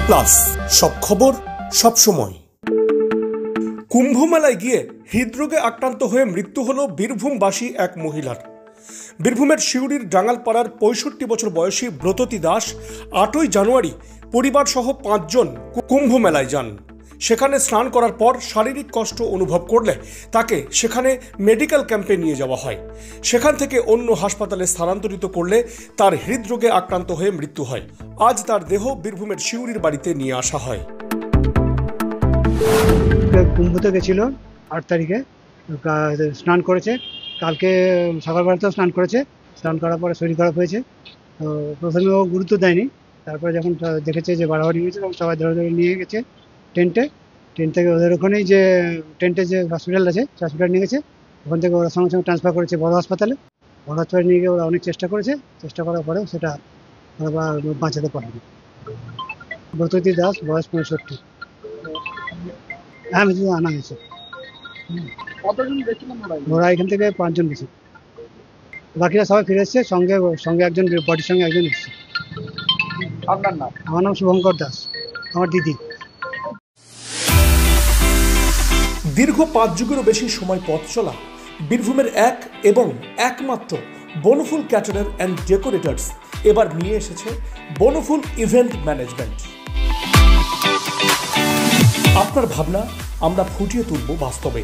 Plus সব খবর সব সময়। কুম্ভ মেলায় গিয়ে হৃদরোগে আক্রান্ত হয়ে মৃত্যু হলো বীরভূমবাসী এক মহিলার। বীরভূমের সিউড়ির ডাঙ্গালপাড়ার ৬৫ বছর বয়সী ব্রততী দাস ৮ই জানুয়ারি পরিবার সহ ৫ জন কুম্ভ মেলায় যান। সেখানে স্নান করার পর শারীরিক কষ্ট অনুভব করলে তাকে সেখানে মেডিকেল ক্যাম্পে নিয়ে যাওয়া হয়। সেখান থেকে অন্য হাসপাতালে স্থানান্তরিত করলে তার হৃদরোগে আক্রান্ত হয়ে মৃত্যু হয়। আজ তার দেহ বীরভূমের সিউড়ির বাড়িতে নিয়ে আসা হয়। কুম্ভতে গেছিল ৮ তারিখে, স্নান করেছে। কালকে সকালবেলাতেও স্নান করেছে। স্নান করার পরে শরীর খারাপ হয়েছে। তো প্রথমে ও গুরুত্ব দেয়নি, তারপরে যখন দেখেছে যে বাড়াবাড়ি হয়েছে তখন সবাই ধরে ধরে নিয়ে গেছে টেন্ট থেকে ওদের ওখানেই যে টেন্টে যে হসপিটাল আছে সে হসপিটাল নিয়ে গেছে। ওখান থেকে ওরা সঙ্গে সঙ্গে ট্রান্সফার করেছে বড় হাসপাতালে নিয়ে গিয়ে ওরা অনেক চেষ্টা করার পরেও সেটা ওরা বাঁচাতে পারেনি। ব্রততী দাস, বয়স ৬৫। হ্যাঁ, মেসেজ আনা হয়েছে। ওরা এখান থেকে ৫ জন গেছে, বাকিরা সবাই ফিরে এসছে। সঙ্গে একজন, বডির সঙ্গে একজন এসছে। আপনার নাম? আমার নাম শুভঙ্কর দাস, আমার দিদি। দীর্ঘ ৫ যুগেরও বেশি সময় পথ চলা বীরভূমের এক এবং একমাত্র বনফুল ক্যাটারার অ্যান্ড ডেকোরেটরস এবার নিয়ে এসেছে বনফুল ইভেন্ট ম্যানেজমেন্ট। আপনার ভাবনা আমরা ফুটিয়ে তুলব বাস্তবে।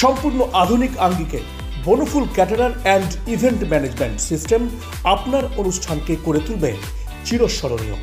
সম্পূর্ণ আধুনিক আঙ্গিকে Bonphul caterer and event management system আপনার অনুষ্ঠানকে করে তুলবে চিরস্মরণীয়।